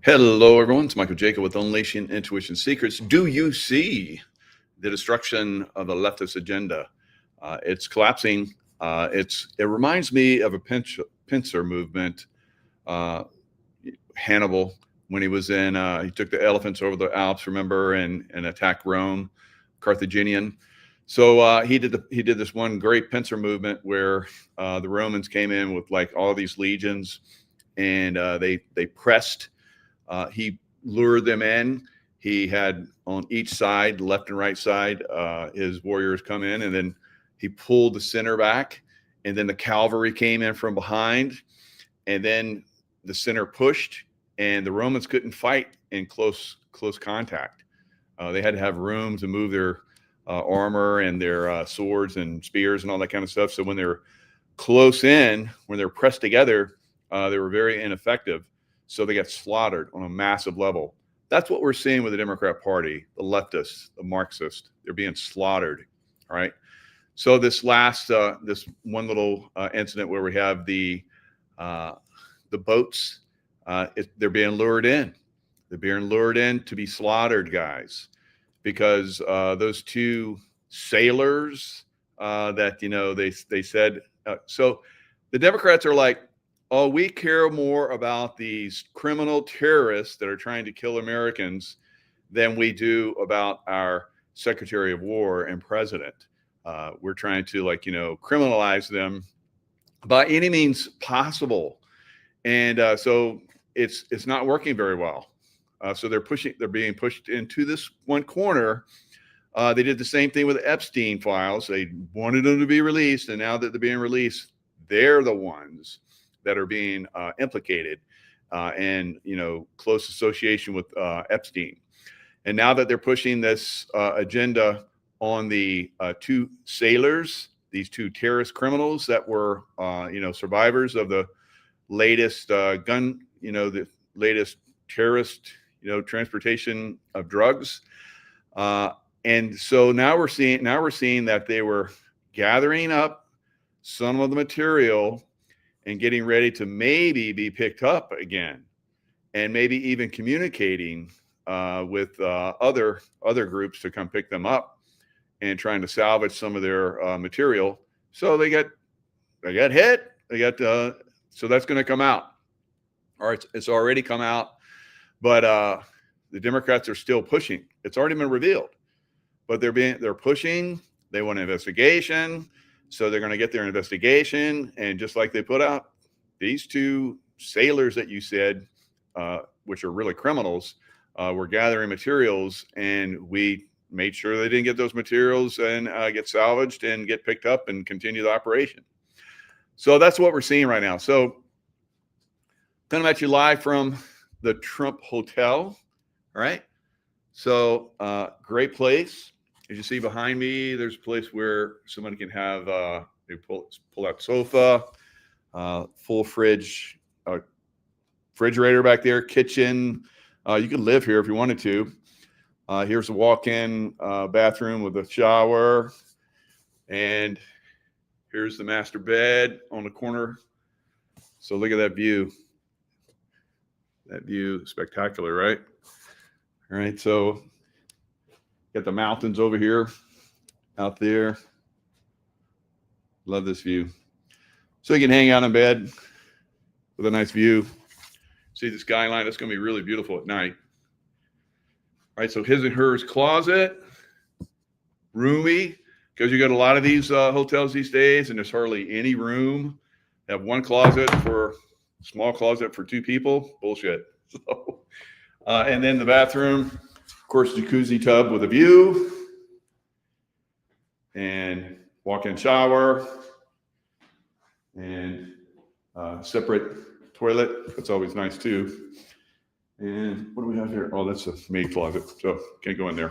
Hello, everyone. It's Michael Jaco with Unleashing Intuition Secrets. Do you see the destruction of the leftist agenda? It's collapsing. It reminds me of a pincer movement. Uh, Hannibal, when he was in, he took the elephants over the Alps, remember, and attacked Rome, Carthaginian. So he did this one great pincer movement where the Romans came in with like all these legions, and they pressed. He lured them in. He had on each side, left and right side, his warriors come in, and then he pulled the center back, and then the cavalry came in from behind, and then the center pushed, and the Romans couldn't fight in close contact. They had to have room to move their armor and their swords and spears and all that kind of stuff. So when they're close in, when they're pressed together, they were very ineffective. So they got slaughtered on a massive level. That's what we're seeing with the Democrat Party, the leftists, the Marxists. They're being slaughtered. All right. So this last, this one little incident where we have the boats, they're being lured in. They're being lured in to be slaughtered, guys, because those two sailors that, you know, they said. So the Democrats are like, oh, we care more about these criminal terrorists that are trying to kill Americans than we do about our Secretary of War and President. We're trying to, like, you know, criminalize them by any means possible. And so it's not working very well. So they're being pushed into this one corner. They did the same thing with the Epstein files. They wanted them to be released. And now that they're being released, they're the ones that are being implicated and, you know, close association with Epstein. And now that they're pushing this agenda on the two sailors, these two terrorist criminals that were, you know, survivors of the latest the latest terrorist, you know, transportation of drugs. And so now we're seeing that they were gathering up some of the material and getting ready to maybe be picked up again, and maybe even communicating with other groups to come pick them up and trying to salvage some of their material. So they got hit. So that's going to come out. All right, it's already come out, but the Democrats are still pushing. It's already been revealed, but they're pushing. They want an investigation. So they're going to get their investigation. And just like they put out, these two sailors that you said, which are really criminals, were gathering materials, and we made sure they didn't get those materials and get salvaged and get picked up and continue the operation. So that's what we're seeing right now. So coming at you live from the Trump Hotel. All right. So great place. As you see behind me, there's a place where somebody can have they pull out sofa, full fridge, refrigerator back there, kitchen. You could live here if you wanted to. Here's a walk-in bathroom with a shower, and here's the master bed on the corner. So look at that view. That view, spectacular, right? All right, so got the mountains over here, out there. Love this view. So you can hang out in bed with a nice view. See the skyline. That's going to be really beautiful at night. All right, so his and hers closet, roomy, because you got a lot of these hotels these days, and there's hardly any room. They have one small closet for two people. Bullshit. So, and then the bathroom, of course, jacuzzi tub with a view, and walk-in shower, and separate toilet. That's always nice too. And what do we have here? Oh, that's a maid closet, so can't go in there.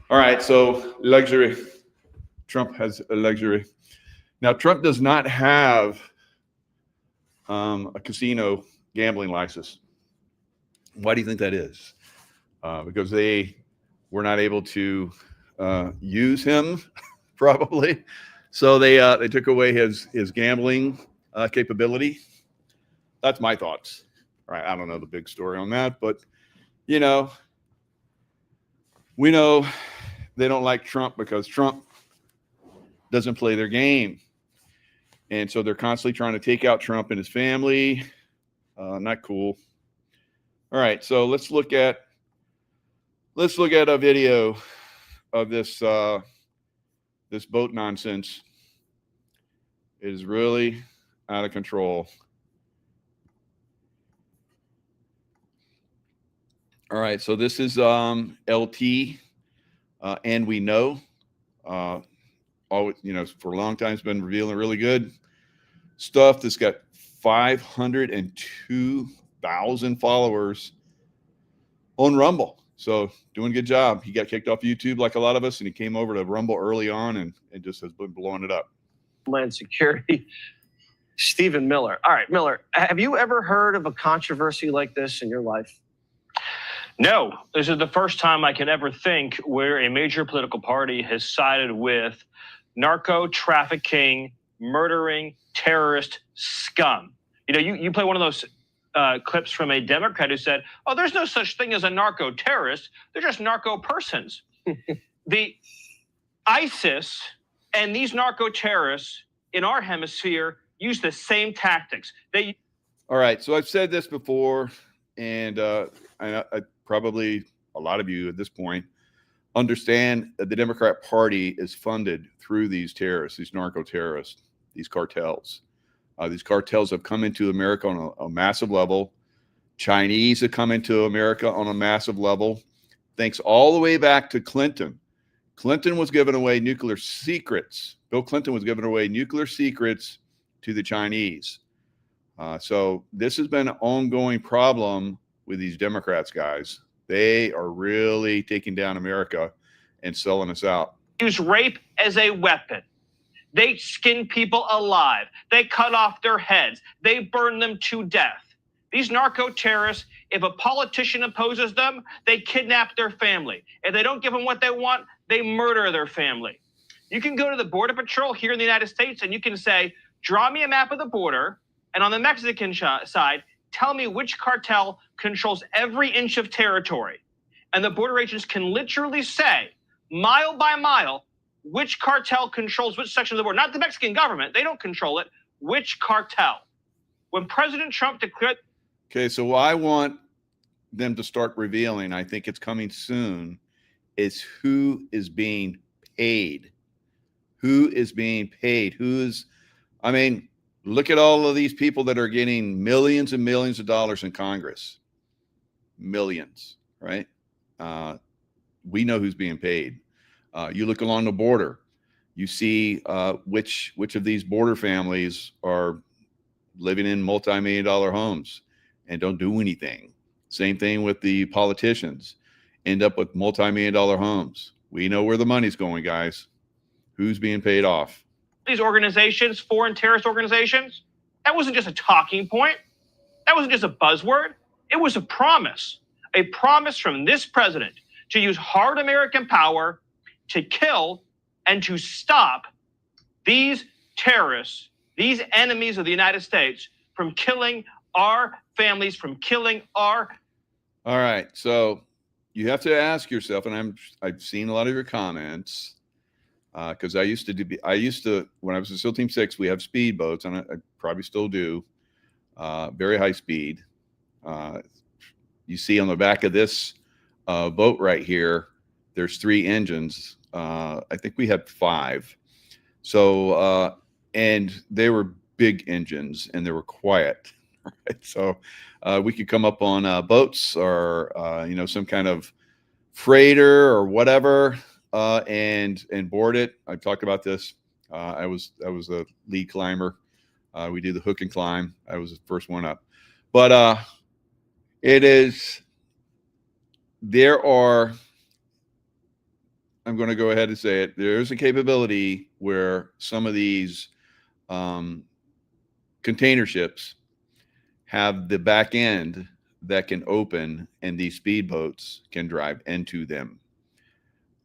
All right, so luxury. Trump has a luxury. Now, Trump does not have a casino gambling license. Why do you think that is? Because they were not able to use him, probably. So they took away his gambling capability. That's my thoughts. Right? I don't know the big story on that, but you know, we know they don't like Trump because Trump doesn't play their game. And so they're constantly trying to take out Trump and his family. Not cool. All right, so let's look at a video of this this boat nonsense. It is really out of control. All right, so this is LT, and we know. Always, for a long time, it's been revealing really good stuff. That's got 502,000 followers on Rumble. So doing a good job. He got kicked off YouTube like a lot of us, and he came over to Rumble early on and just has been blowing it up. Homeland Security, Stephen Miller. All right, Miller, have you ever heard of a controversy like this in your life? No, this is the first time I can ever think where a major political party has sided with narco trafficking, murdering, terrorist scum. You play one of those clips from a Democrat who said, "Oh, there's no such thing as a narco terrorist. They're just narco persons." The ISIS and these narco terrorists in our hemisphere use the same tactics. All right, so I've said this before, and I probably a lot of you at this point understand that the Democrat Party is funded through these terrorists, these narco terrorists, these cartels. These cartels have come into America on a massive level. Chinese have come into America on a massive level. Thanks all the way back to Clinton. Clinton was giving away nuclear secrets. Bill Clinton was giving away nuclear secrets to the Chinese. So this has been an ongoing problem with these Democrats, guys. They are really taking down America and selling us out. Use rape as a weapon. They skin people alive. They cut off their heads. They burn them to death. These narco terrorists, if a politician opposes them, they kidnap their family. If they don't give them what they want, they murder their family. You can go to the Border Patrol here in the United States and you can say, draw me a map of the border, and on the Mexican side, tell me which cartel controls every inch of territory. And the border agents can literally say, mile by mile, which cartel controls which section of the border. Not the Mexican government. They don't control it. Which cartel? When President Trump declared... Okay, so what I want them to start revealing, I think it's coming soon, is who is being paid. Who is being paid? Look at all of these people that are getting millions and millions of dollars in Congress. Millions, right? We know who's being paid. You look along the border, you see which of these border families are living in multi-million-dollar homes and don't do anything. Same thing with the politicians. End up with multi-million-dollar homes. We know where the money's going, guys. Who's being paid off? These organizations, foreign terrorist organizations, that wasn't just a talking point. That wasn't just a buzzword. It was a promise from this president to use hard American power to kill and to stop these terrorists, these enemies of the United States, from killing our families, from killing our... All right, so you have to ask yourself, and I've seen a lot of your comments, because I used to, when I was in SEAL Team 6, we have speedboats, and I probably still do, very high speed. You see on the back of this boat right here, there's 3 engines. I think we had 5. So, and they were big engines and they were quiet. Right? So we could come up on boats or, some kind of freighter or whatever, and board it. I've talked about this. I was a lead climber. We do the hook and climb. I was the first one up. But I'm going to go ahead and say it. There's a capability where some of these container ships have the back end that can open, and these speedboats can drive into them.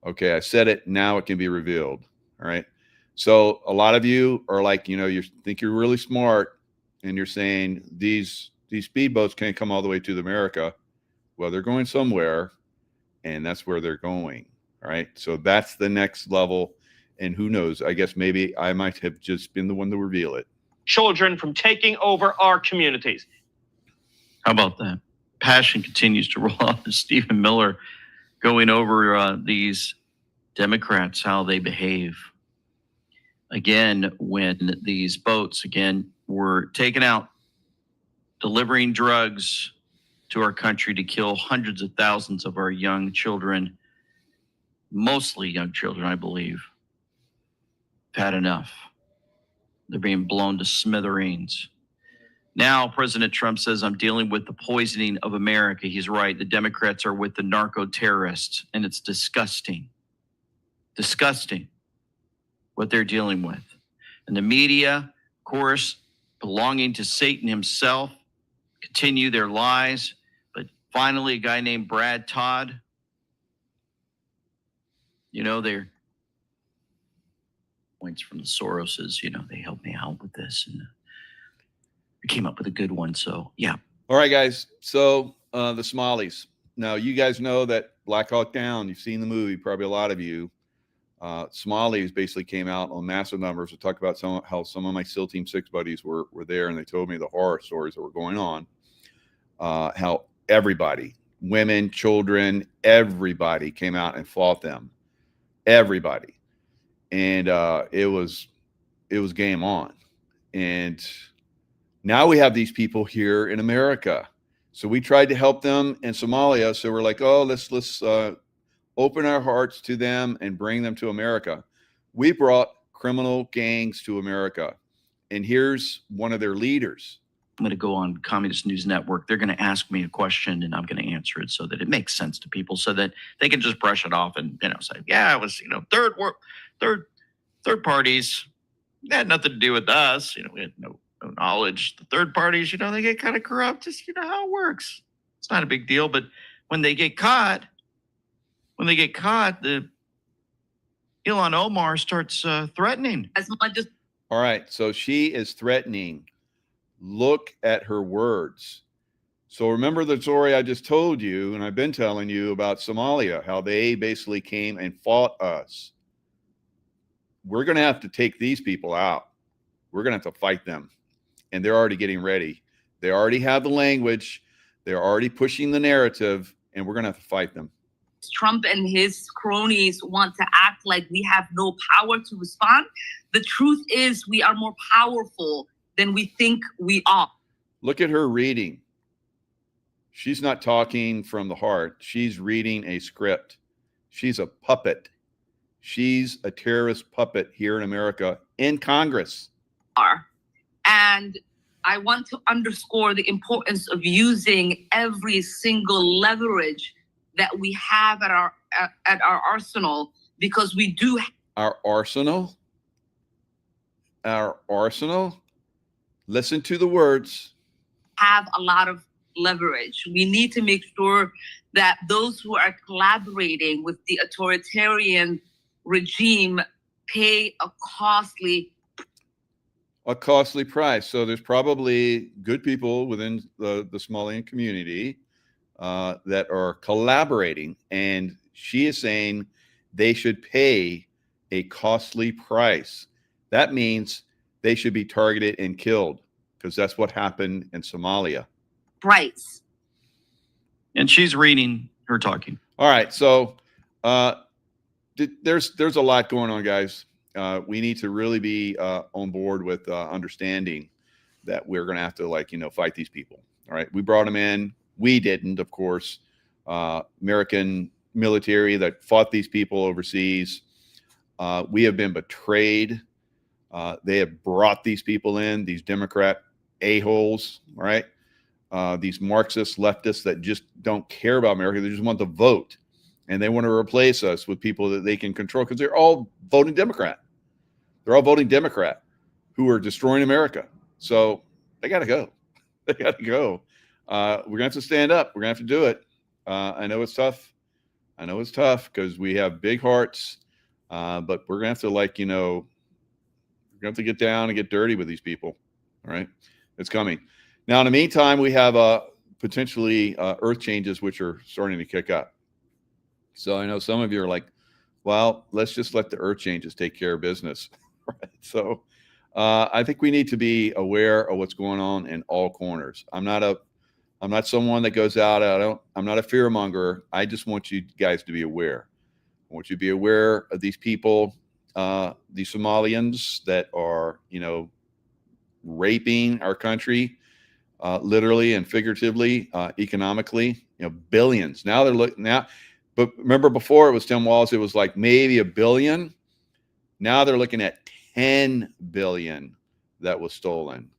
Okay, I said it. Now it can be revealed. All right. So a lot of you are like, you think you're really smart, and you're saying these these speedboats can't come all the way to America. Well, they're going somewhere, and that's where they're going. All right. So that's the next level. And who knows? I guess maybe I might have just been the one to reveal it. Children from taking over our communities. How about that? Passion continues to roll off of Stephen Miller going over these Democrats, how they behave. Again, when these boats, again, were taken out, delivering drugs to our country to kill hundreds of thousands of our young children, mostly young children, I believe, have had enough. They're being blown to smithereens. Now, President Trump says, I'm dealing with the poisoning of America. He's right. The Democrats are with the narco-terrorists, and it's disgusting. Disgusting what they're dealing with. And the media, of course, belonging to Satan himself, continue their lies. But finally, a guy named Brad Todd, you know, they're points from the Soroses, you know, they helped me out with this, and we came up with a good one. So, yeah. All right, guys. So the Somalis. Now, you guys know that Black Hawk Down, you've seen the movie, probably a lot of you. Somalis basically came out on massive numbers to talk about how some of my SEAL Team 6 buddies were there, and they told me the horror stories that were going on. How everybody, women, children, everybody came out and fought them. Everybody. And it was game on. And now we have these people here in America. So we tried to help them in Somalia. So we're like, oh, let's open our hearts to them and bring them to America. We brought criminal gangs to America. And here's one of their leaders. I'm going to go on Communist News Network. They're going to ask me a question, and I'm going to answer it so that it makes sense to people, so that they can just brush it off and, you know, say, yeah, it was, you know, third parties. It had nothing to do with us. You know, we had no knowledge. The third parties, you know, they get kind of corrupt. Just, you know how it works. It's not a big deal. But when they get caught, the Ilhan Omar starts threatening. As much as All right. So she is threatening. Look at her words. So remember the story I just told you, and I've been telling you about Somalia, how they basically came and fought us. We're going to have to take these people out. We're going to have to fight them. And they're already getting ready. They already have the language. They're already pushing the narrative, and we're going to have to fight them. Trump and his cronies want to act like we have no power to respond, the truth is we are more powerful than we think we are. Look at her reading. She's not talking from the heart. She's reading a script. She's a puppet. She's a terrorist puppet here in America in Congress. And I want to underscore the importance of using every single leverage that we have at our arsenal, because we do. Our arsenal? Our arsenal? Listen to the words. Have a lot of leverage. We need to make sure that those who are collaborating with the authoritarian regime pay a costly price. So there's probably good people within the Somalian community that are collaborating, and she is saying they should pay a costly price. That means they should be targeted and killed, because that's what happened in Somalia. Price. And she's reading her talking. All right. So there's a lot going on, guys. We need to really be on board with understanding that we're going to have to fight these people. All right. We brought them in. We didn't, of course. American military that fought these people overseas. We have been betrayed. They have brought these people in, these Democrat a-holes, right? These Marxist leftists that just don't care about America. They just want to vote. And they want to replace us with people that they can control, because they're all voting Democrat. They're all voting Democrat who are destroying America. So they got to go. They got to go. We're going to have to stand up. We're going to have to do it. I know it's tough. I know it's tough because we have big hearts. But we're going to have to, we're going to have to get down and get dirty with these people. All right. It's coming. Now, in the meantime, we have potentially earth changes, which are starting to kick up. So I know some of you are like, well, let's just let the earth changes take care of business. Right? So I think we need to be aware of what's going on in all corners. I'm not someone that goes out. I'm not a fear monger. I just want you guys to be aware. I want you to be aware of these people, these Somalians that are, raping our country, literally and figuratively, economically, billions. Now they're looking now, but remember before it was Tim Walz, it was like maybe $1 billion. Now they're looking at 10 billion that was stolen.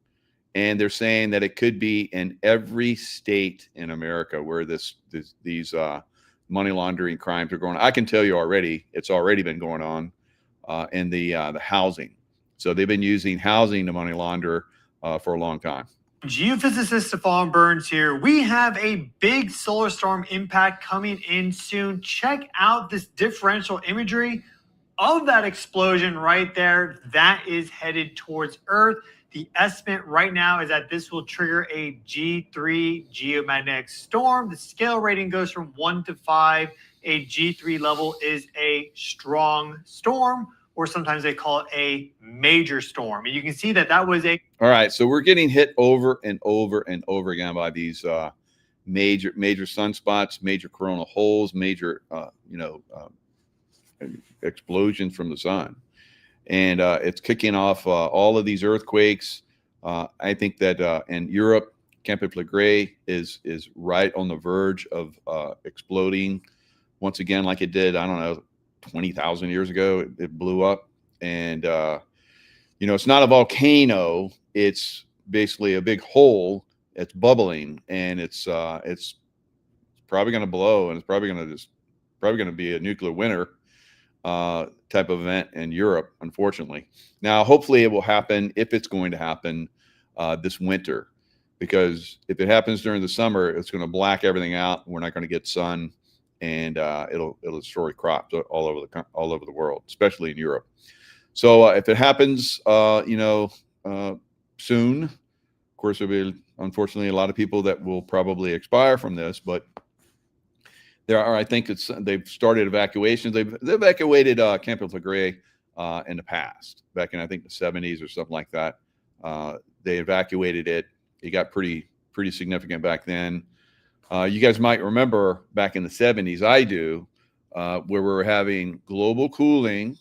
And they're saying that it could be in every state in America where these money laundering crimes are going on. I can tell you already, it's already been going on in the housing. So they've been using housing to money launder for a long time. Geophysicist Stefan Burns here. We have a big solar storm impact coming in soon. Check out this differential imagery of that explosion right there. That is headed towards Earth. The estimate right now is that this will trigger a G3 geomagnetic storm. The scale rating goes from 1 to 5. A G3 level is a strong storm, or sometimes they call it a major storm. And you can see that that was a... All right, so we're getting hit over and over and over again by these major sunspots, major coronal holes, major explosions from the sun. And it's kicking off all of these earthquakes. I think that in Europe, Camp Flegrei is right on the verge of exploding once again, like it did, I don't know, 20,000 years ago. It blew up. And, it's not a volcano. It's basically a big hole. It's bubbling, and it's probably going to blow, and it's probably going to be a nuclear winter type of event in Europe, unfortunately. Now, hopefully it will happen, if it's going to happen, this winter, because if it happens during the summer, it's going to black everything out. We're not going to get sun, and it'll destroy crops all over the world, especially in Europe. So if it happens, soon, of course, there'll be unfortunately a lot of people that will probably expire from this, but there are, I think they've started evacuations. They've evacuated Camp Flegrei in the past, back in I think the 70s or something like that. They evacuated it. It got pretty significant back then. You guys might remember back in the 70s, I do, where we were having global cooling.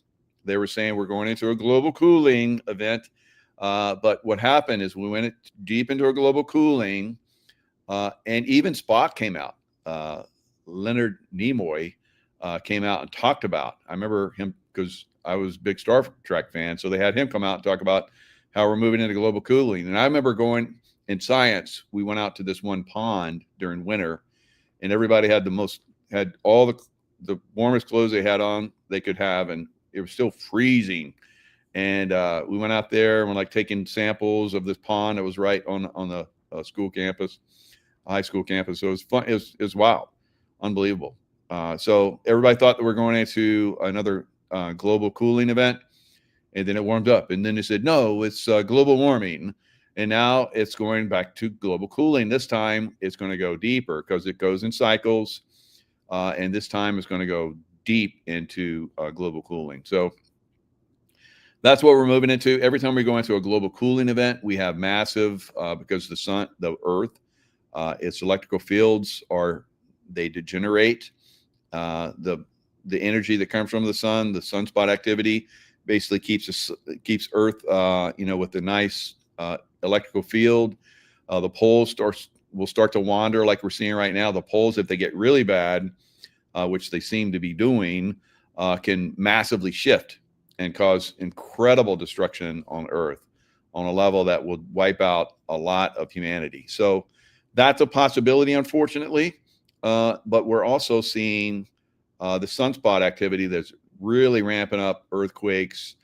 They were saying we're going into a global cooling event. But what happened is we went deep into a global cooling, and even Spock came out. Leonard Nimoy came out and talked about. I remember him because I was a big Star Trek fan, so they had him come out and talk about how we're moving into global cooling. And I remember going in science. We went out to this one pond during winter, and everybody had all the warmest clothes they could have, and it was still freezing. And we went out there and we're like taking samples of this pond that was right on the school campus, high school campus. So it was fun. It was wild. Unbelievable. So everybody thought that we're going into another global cooling event, and then it warmed up, and then they said, no, it's global warming. And now it's going back to global cooling. This time it's going to go deeper because it goes in cycles. And this time it's going to go deep into global cooling. So that's what we're moving into. Every time we go into a global cooling event, we have massive, because the Earth, its electrical fields they degenerate. The energy that comes from the sun, the sunspot activity, basically keeps Earth, with a nice electrical field. The poles will start to wander, like we're seeing right now. The poles, if they get really bad, which they seem to be doing, can massively shift and cause incredible destruction on Earth on a level that would wipe out a lot of humanity. So that's a possibility, unfortunately. But we're also seeing the sunspot activity that's really ramping up earthquakes,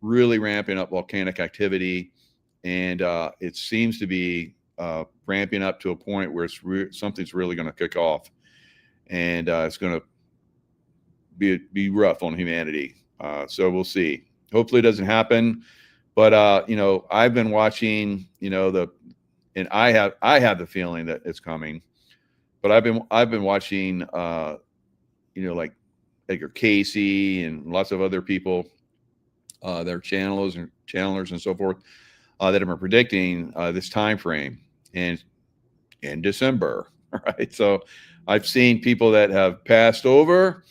really ramping up volcanic activity. And it seems to be ramping up to a point where something's really going to kick off. And it's going to be rough on humanity. So we'll see. Hopefully it doesn't happen. But, I've been watching, the and I have the feeling that it's coming. But I've been watching, like Edgar Casey and lots of other people, their channelers and so forth, that have been predicting this time frame and in December. Right. So I've seen people that have passed over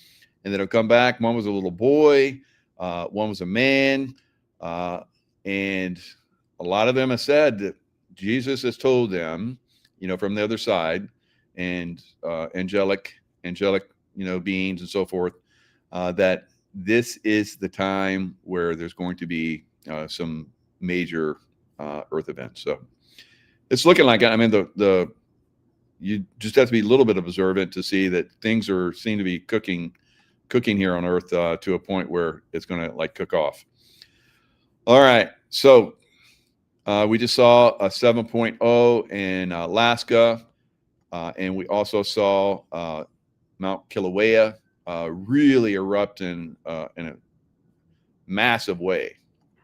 and that have come back. One was a little boy, one was a man, and a lot of them have said that Jesus has told them, from the other side, and angelic, beings and so forth, that this is the time where there's going to be some major Earth events. So it's looking like it. I mean, you just have to be a little bit observant to see that things seem to be cooking here on Earth to a point where it's going to like cook off. All right, so we just saw a 7.0 in Alaska, and we also saw Mount Kilauea really erupt in a massive way.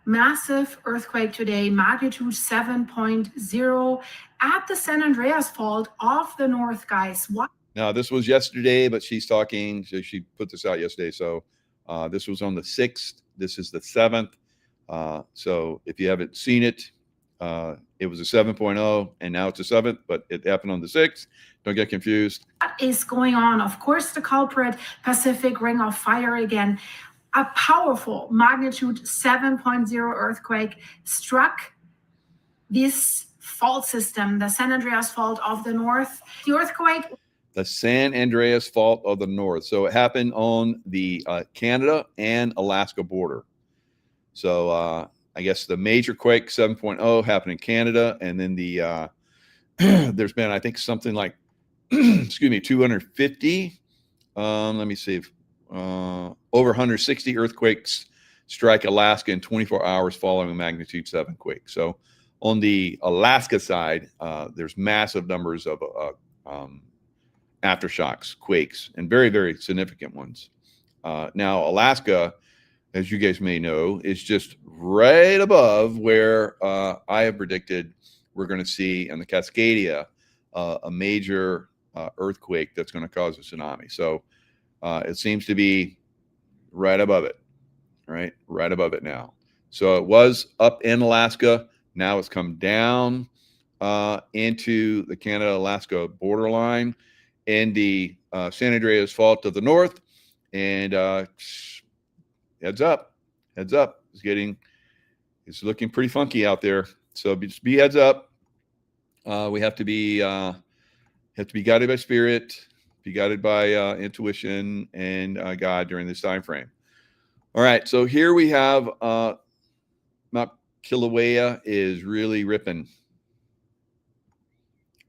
Massive earthquake today, magnitude 7.0 at the San Andreas Fault off the north, guys. What? Now, this was yesterday, but she's talking, so she put this out yesterday. So this was on the 6th. This is the 7th. So if you haven't seen it, it was a 7.0 and now it's a 7th, but it happened on the 6th. Don't get confused. What is going on? Of course, the culprit, Pacific Ring of Fire again. A powerful magnitude 7.0 earthquake struck this fault system, the San Andreas Fault of the North. The earthquake. The San Andreas Fault of the North. So it happened on the Canada and Alaska border. So I guess the major quake 7.0 happened in Canada, and then the there's been, I think, something like 250. Let me see. Over 160 earthquakes strike Alaska in 24 hours following a magnitude 7 quake. So on the Alaska side, there's massive numbers of aftershocks, quakes, and very, very significant ones. Now, Alaska, as you guys may know, is just right above where I have predicted we're going to see in the Cascadia a major earthquake that's going to cause a tsunami. So it seems to be right above it, right above it now. So it was up in Alaska. Now it's come down into the Canada-Alaska borderline in the San Andreas Fault of the North. And heads up. It's looking pretty funky out there. So just be heads up. We have to be guided by spirit, be guided by intuition and God during this time frame. All right, so here we have Mount Kilauea is really ripping.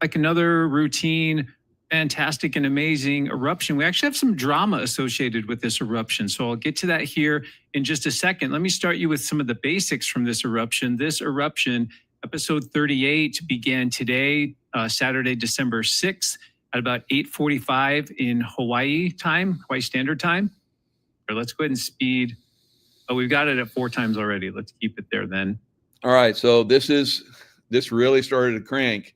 Like another routine, fantastic and amazing eruption. We actually have some drama associated with this eruption. So I'll get to that here in just a second. Let me start you with some of the basics from this eruption. This eruption, episode 38, began today, Saturday, December 6th at about 8:45 in Hawaii Standard Time. Or let's go ahead and speed. Oh, we've got it at 4 times already. Let's keep it there then. All right, so this really started to crank,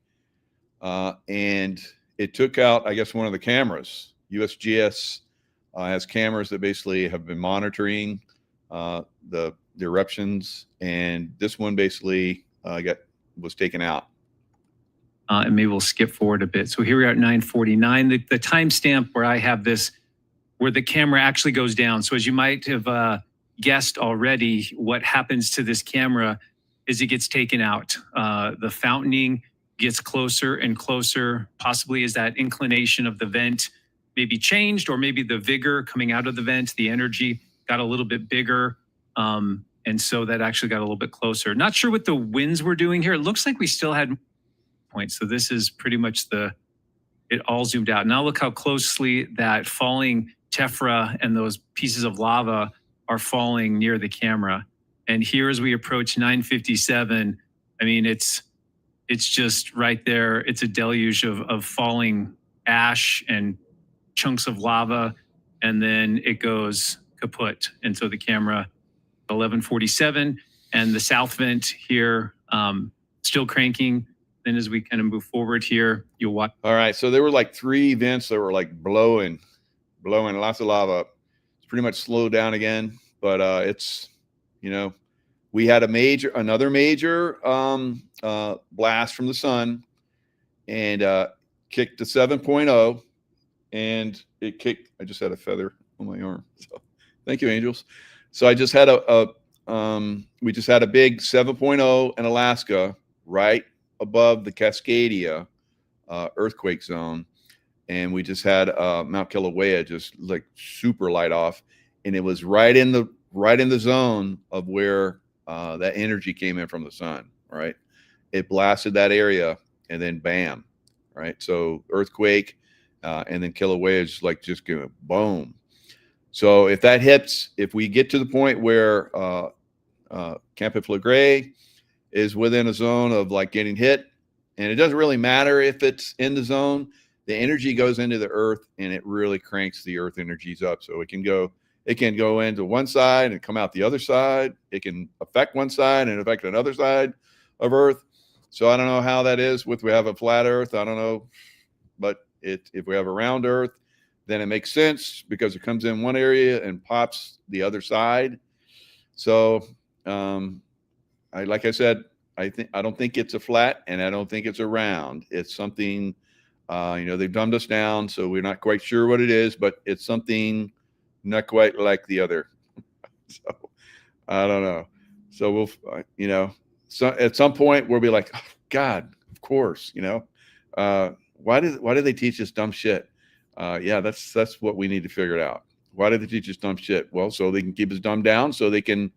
and it took out, I guess, one of the cameras. USGS has cameras that basically have been monitoring the eruptions, and this one basically was taken out. And maybe we'll skip forward a bit. So here we are at 9:49. The timestamp where I have this, where the camera actually goes down. So as you might have guessed already, what happens to this camera is it gets taken out. The fountaining gets closer and closer, possibly as that inclination of the vent maybe changed, or maybe the vigor coming out of the vent, the energy got a little bit bigger. And so that actually got a little bit closer. Not sure what the winds were doing here. It looks like we still had points. So this is pretty much it all zoomed out. Now look how closely that falling tephra and those pieces of lava are falling near the camera. And here as we approach 9:57, I mean, it's just right there. It's a deluge of falling ash and chunks of lava, and then it goes kaput. And so the camera, 11:47, and the south vent here still cranking. Then as we kind of move forward here, you'll watch. All right. So there were like 3 events that were like blowing lots of lava up. It's pretty much slowed down again, but it's, you know, we had another major blast from the sun, and kicked to 7.0, and it kicked. I just had a feather on my arm. So thank you, angels. So I just had we just had a big 7.0 in Alaska, right above the Cascadia earthquake zone. And we just had Mount Kilauea just like super light off. And it was right in the zone of where that energy came in from the sun, right? It blasted that area, and then bam, right? So earthquake, and then Kilauea is like just going boom. So if that hits, if we get to the point where Camp Flegrei is within a zone of like getting hit, and it doesn't really matter if it's in the zone, the energy goes into the earth, and it really cranks the earth energies up. So it can go into one side and come out the other side. It can affect one side and affect another side of earth. So I don't know how that is with, we have a flat earth. I don't know, but if we have a round earth, then it makes sense because it comes in one area and pops the other side. So like I said, I don't think it's a flat, and I don't think it's a round. It's something, they've dumbed us down, so we're not quite sure what it is, but it's something not quite like the other. So I don't know. So we'll, so at some point we'll be like, oh, God, of course, why do they teach us dumb shit? Yeah, that's what we need to figure out. Why do they teach us dumb shit? Well, so they can keep us dumbed down, so they can,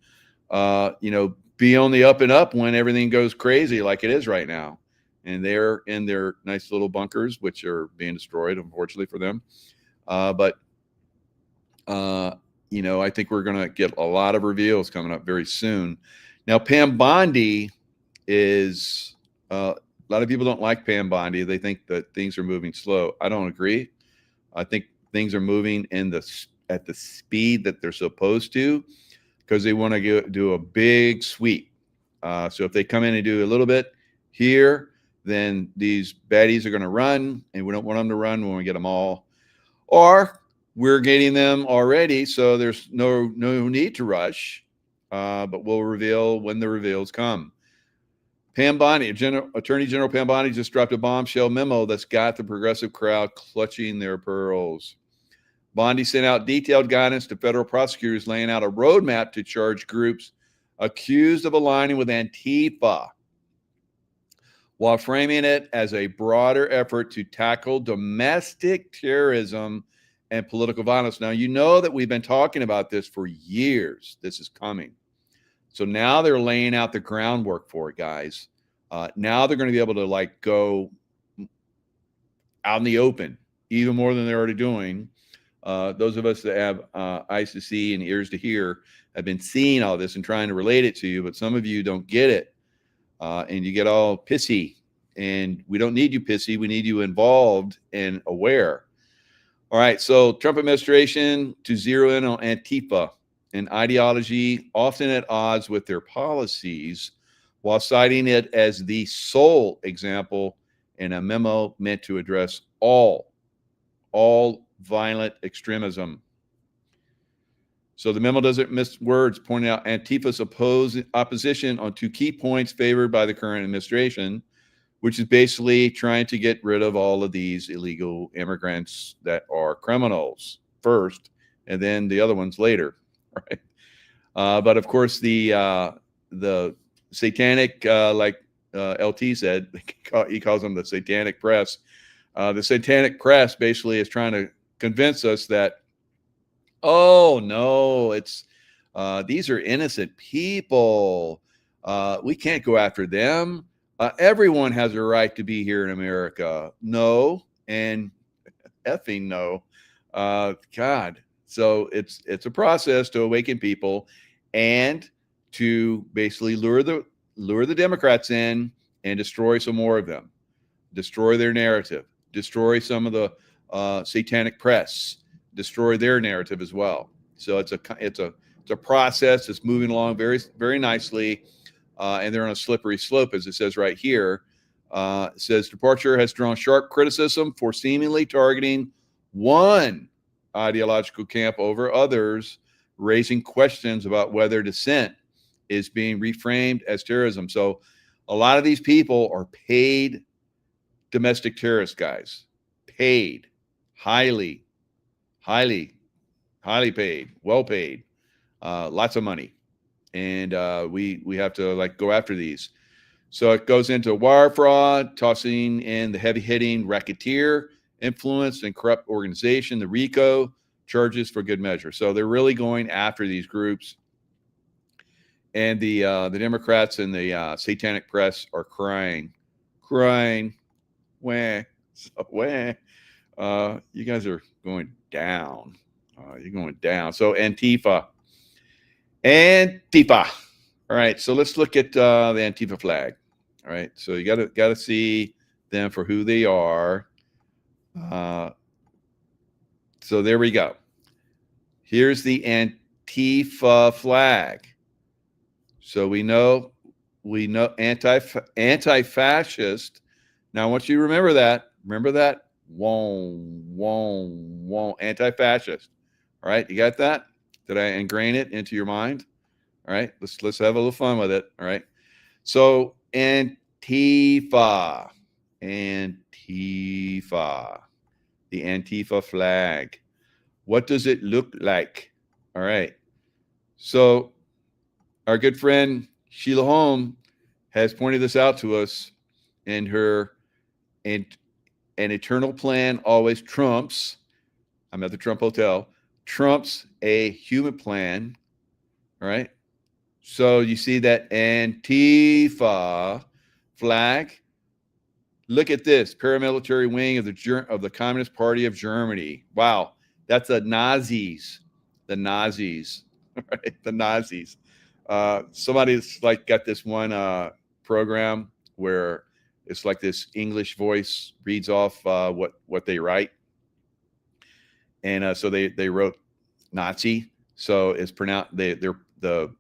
be on the up and up when everything goes crazy like it is right now. And they're in their nice little bunkers, which are being destroyed, unfortunately for them. But I think we're going to get a lot of reveals coming up very soon. Now, Pam Bondi is, a lot of people don't like Pam Bondi. They think that things are moving slow. I don't agree. I think things are moving at the speed that they're supposed to, because they want to do a big sweep. So if they come in and do a little bit here, then these baddies are going to run, and we don't want them to run when we get them all. Or we're getting them already, so there's no need to rush, but we'll reveal when the reveals come. Pam Bondi, Attorney General Pam Bondi just dropped a bombshell memo that's got the progressive crowd clutching their pearls. Bondi sent out detailed guidance to federal prosecutors laying out a roadmap to charge groups accused of aligning with Antifa, while framing it as a broader effort to tackle domestic terrorism and political violence. Now, you know that we've been talking about this for years. This is coming. So now they're laying out the groundwork for it, guys. Now they're going to be able to go out in the open, even more than they're already doing. Those of us that have eyes to see and ears to hear have been seeing all this and trying to relate it to you, but some of you don't get it, and you get all pissy. And we don't need you pissy. We need you involved and aware. All right, so Trump administration to zero in on Antifa, an ideology often at odds with their policies, while citing it as the sole example in a memo meant to address all violent extremism. So the memo doesn't miss words, pointing out Antifa's opposition on 2 key points favored by the current administration, which is basically trying to get rid of all of these illegal immigrants that are criminals first, and then the other ones later, right? But of course, the satanic, like LT said, he calls them the satanic press. The satanic press basically is trying to convince us that, oh no, it's these are innocent people. We can't go after them. Everyone has a right to be here in America. No, and effing no. God. So it's a process to awaken people and to basically lure the Democrats in and destroy some more of them, destroy their narrative, destroy some of the satanic press, destroy their narrative as well. So it's a process that's moving along very, very nicely, and they're on a slippery slope, as it says right here. It says departure has drawn sharp criticism for seemingly targeting one ideological camp over others, raising questions about whether dissent is being reframed as terrorism. So a lot of these people are paid domestic terrorist guys, paid, highly paid, well paid, lots of money. And we have to like go after these. So it goes into wire fraud, tossing in the heavy hitting racketeer influence and corrupt organization, the RICO charges for good measure. So they're really going after these groups. And the Democrats and the satanic press are crying. Wah. You guys are going down. You're going down. So Antifa. All right. So let's look at the Antifa flag. All right. So you gotta see them for who they are. So there we go. Here's the Antifa flag. So we know anti-fascist. Now I want you to remember that. Remember that? Whoa, anti-fascist. All right, you got that? Did I ingrain it into your mind? All right, let's have a little fun with it. All right. So Antifa, the Antifa flag. What does it look like? All right. So our good friend Sheila Holm has pointed this out to us, and her an eternal plan always trumps. I'm at the Trump Hotel. Trumps a human plan. All right. So you see that Antifa flag. Look at this paramilitary wing of the Communist Party of Germany. Wow, that's the Nazis. The Nazis, right? The Nazis. Somebody's like got this one program where it's like this English voice reads off what they write, and so they wrote Nazi. So it's pronounced they're the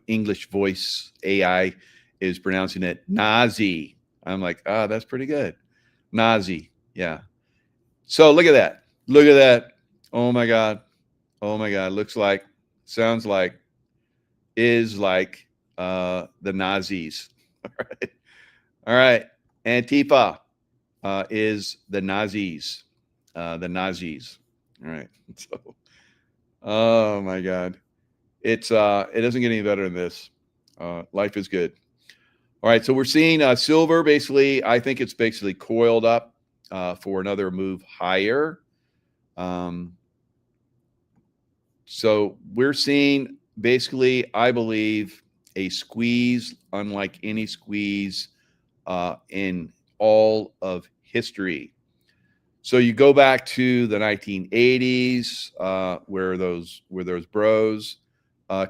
English voice AI is pronouncing it Nazi. I'm like, that's pretty good. Nazi. Yeah. So look at that. Look at that. Oh my God. Oh my God. Looks like, sounds like, is like the Nazis. All right. All right. Antifa is the Nazis. The Nazis. All right. So, oh my God. It doesn't get any better than this. Life is good. All right, so we're seeing silver basically, I think it's basically coiled up for another move higher. So we're seeing basically, I believe, a squeeze unlike any squeeze in all of history. So you go back to the 1980s where those bros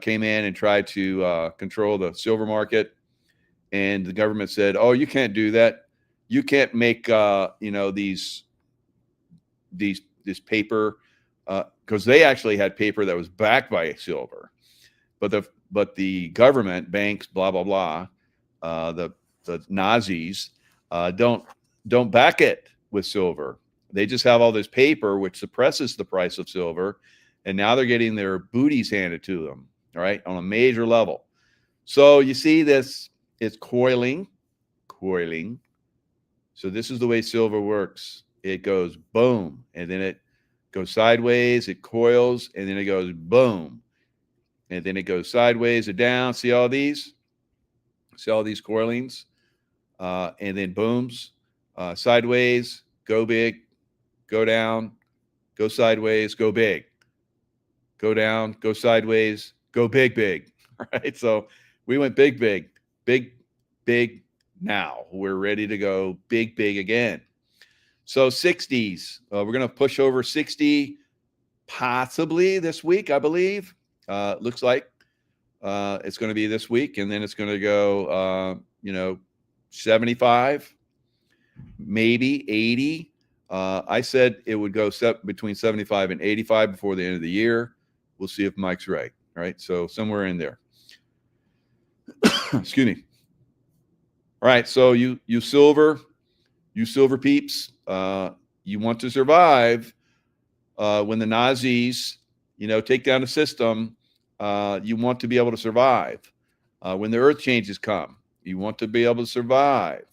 came in and tried to control the silver market. And the government said, "Oh, you can't do that. You can't make this paper because they actually had paper that was backed by silver, but the government, banks, blah blah blah, the Nazis don't back it with silver. They just have all this paper which suppresses the price of silver, and now they're getting their booties handed to them, all right, on a major level. So you see this." It's coiling. So this is the way silver works. It goes boom, and then it goes sideways, it coils, and then it goes boom. And then it goes sideways or down. See all these? See all these coilings? And then booms, sideways, go big, go down, go sideways, go big. Go down, go sideways, go big. All right, so we went big. Now we're ready to go big again. So 60s, we're going to push over 60 possibly this week, I believe. Looks like it's going to be this week, and then it's going to go 75, maybe 80. I said it would go between 75 and 85 before the end of the year. We'll see if Mike's right. All right, so somewhere in there. Excuse me. All right, so you silver peeps, you want to survive when the Nazis, take down the system. You want to be able to survive when the earth changes come. You want to be able to survive,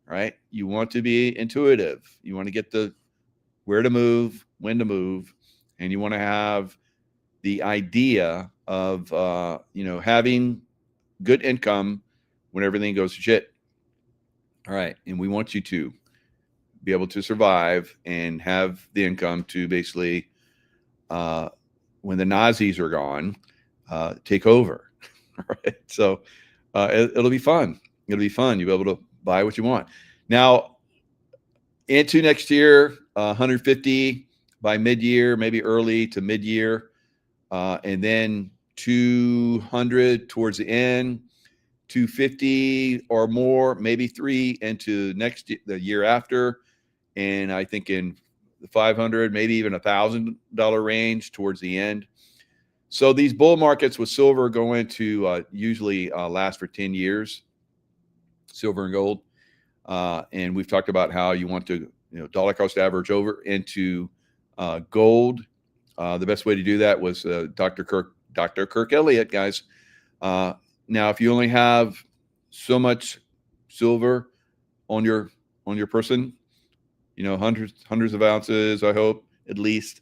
right? You want to be intuitive. You want to get the where to move, when to move, and you want to have the idea of having good income when everything goes to shit. All right, and we want you to be able to survive and have the income to basically, when the Nazis are gone, take over. All right, so it'll be fun. It'll be fun. You'll be able to buy what you want. Now, into next year, 150 by mid-year, maybe early to mid-year, and then 200 towards the end, 250 or more, maybe 3 into the year after, and I think in the 500, maybe even $1,000 range towards the end. So these bull markets with silver are going to usually last for 10 years, silver and gold. And we've talked about how you want to, dollar cost average over into gold. The best way to do that was Dr. Kirk Elliott, guys. Now, if you only have so much silver on your person, hundreds of ounces, I hope, at least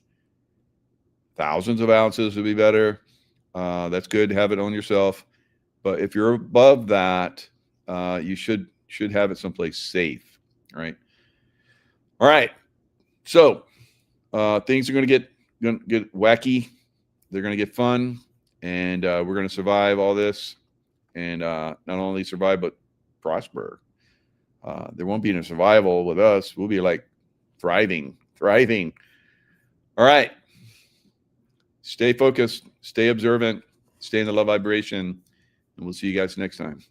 thousands of ounces would be better. That's good to have it on yourself. But if you're above that, you should have it someplace safe, right? All right. So things are going to get wacky. They're going to get fun, and we're going to survive all this, and not only survive but prosper. There won't be any survival with us. We'll be like thriving. All right. Stay focused, stay observant, stay in the love vibration, and we'll see you guys next time.